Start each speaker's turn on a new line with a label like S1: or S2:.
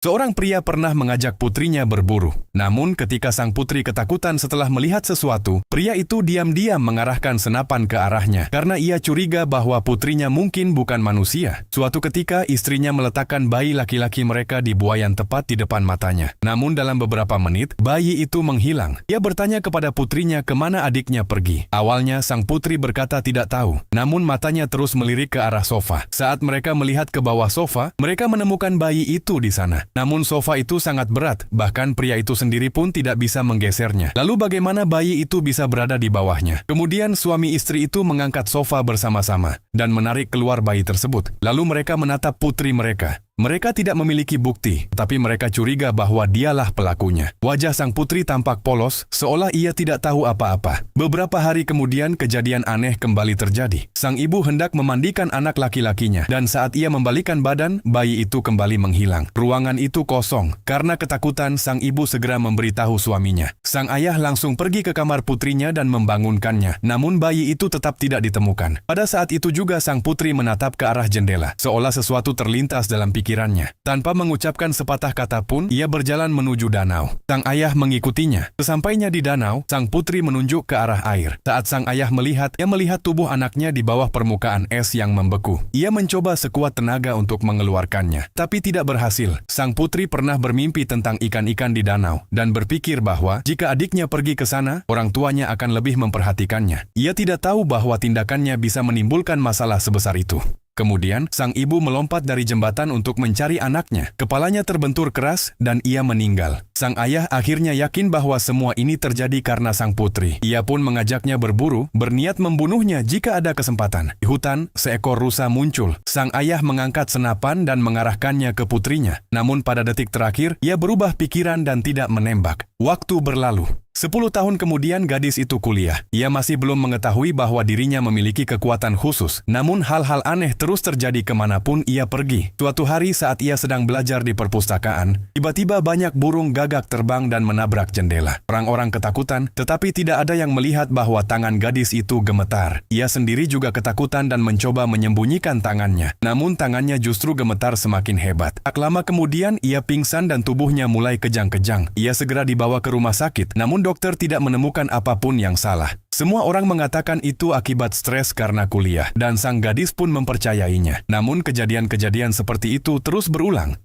S1: Seorang pria pernah mengajak putrinya berburu. Namun ketika sang putri ketakutan setelah melihat sesuatu, pria itu diam-diam mengarahkan senapan ke arahnya karena ia curiga bahwa putrinya mungkin bukan manusia. Suatu ketika istrinya meletakkan bayi laki-laki mereka di buaian tepat di depan matanya. Namun dalam beberapa menit, bayi itu menghilang. Ia bertanya kepada putrinya kemana adiknya pergi. Awalnya sang putri berkata tidak tahu, namun matanya terus melirik ke arah sofa. Saat mereka melihat ke bawah sofa, mereka menemukan bayi itu di sana. Namun sofa itu sangat berat, bahkan pria itu sendiri pun tidak bisa menggesernya. Lalu bagaimana bayi itu bisa berada di bawahnya? Kemudian suami istri itu mengangkat sofa bersama-sama dan menarik keluar bayi tersebut. Lalu mereka menatap putri mereka. Mereka tidak memiliki bukti, tapi mereka curiga bahwa dialah pelakunya. Wajah sang putri tampak polos, seolah ia tidak tahu apa-apa. Beberapa hari kemudian kejadian aneh kembali terjadi. Sang ibu hendak memandikan anak laki-lakinya, dan saat ia membalikan badan, bayi itu kembali menghilang. Ruangan itu kosong. Karena ketakutan, sang ibu segera memberitahu suaminya. Sang ayah langsung pergi ke kamar putrinya dan membangunkannya. Namun bayi itu tetap tidak ditemukan. Pada saat itu juga sang putri menatap ke arah jendela, seolah sesuatu terlintas dalam pikirannya. Tanpa mengucapkan sepatah kata pun, ia berjalan menuju danau. Sang ayah mengikutinya. Sesampainya di danau, sang putri menunjuk ke arah air. Saat sang ayah melihat, ia melihat tubuh anaknya di bawah permukaan es yang membeku. Ia mencoba sekuat tenaga untuk mengeluarkannya, tapi tidak berhasil. Sang putri pernah bermimpi tentang ikan-ikan di danau, dan berpikir bahwa jika adiknya pergi ke sana, orang tuanya akan lebih memperhatikannya. Ia tidak tahu bahwa tindakannya bisa menimbulkan masalah sebesar itu. Kemudian, sang ibu melompat dari jembatan untuk mencari anaknya. Kepalanya terbentur keras dan ia meninggal. Sang ayah akhirnya yakin bahwa semua ini terjadi karena sang putri. Ia pun mengajaknya berburu, berniat membunuhnya jika ada kesempatan. Di hutan, seekor rusa muncul. Sang ayah mengangkat senapan dan mengarahkannya ke putrinya. Namun pada detik terakhir, ia berubah pikiran dan tidak menembak. Waktu berlalu. 10 tahun kemudian gadis itu kuliah. Ia masih belum mengetahui bahwa dirinya memiliki kekuatan khusus. Namun hal-hal aneh terus terjadi kemanapun ia pergi. Suatu hari saat ia sedang belajar di perpustakaan, tiba-tiba banyak burung gagak terbang dan menabrak jendela. Orang-orang ketakutan, tetapi tidak ada yang melihat bahwa tangan gadis itu gemetar. Ia sendiri juga ketakutan dan mencoba menyembunyikan tangannya. Namun tangannya justru gemetar semakin hebat. Tak lama kemudian ia pingsan dan tubuhnya mulai kejang-kejang. Ia segera dibawa ke rumah sakit, namun dokter tidak menemukan apapun yang salah. Semua orang mengatakan itu akibat stres karena kuliah, dan sang gadis pun mempercayainya. Namun kejadian-kejadian seperti itu terus berulang.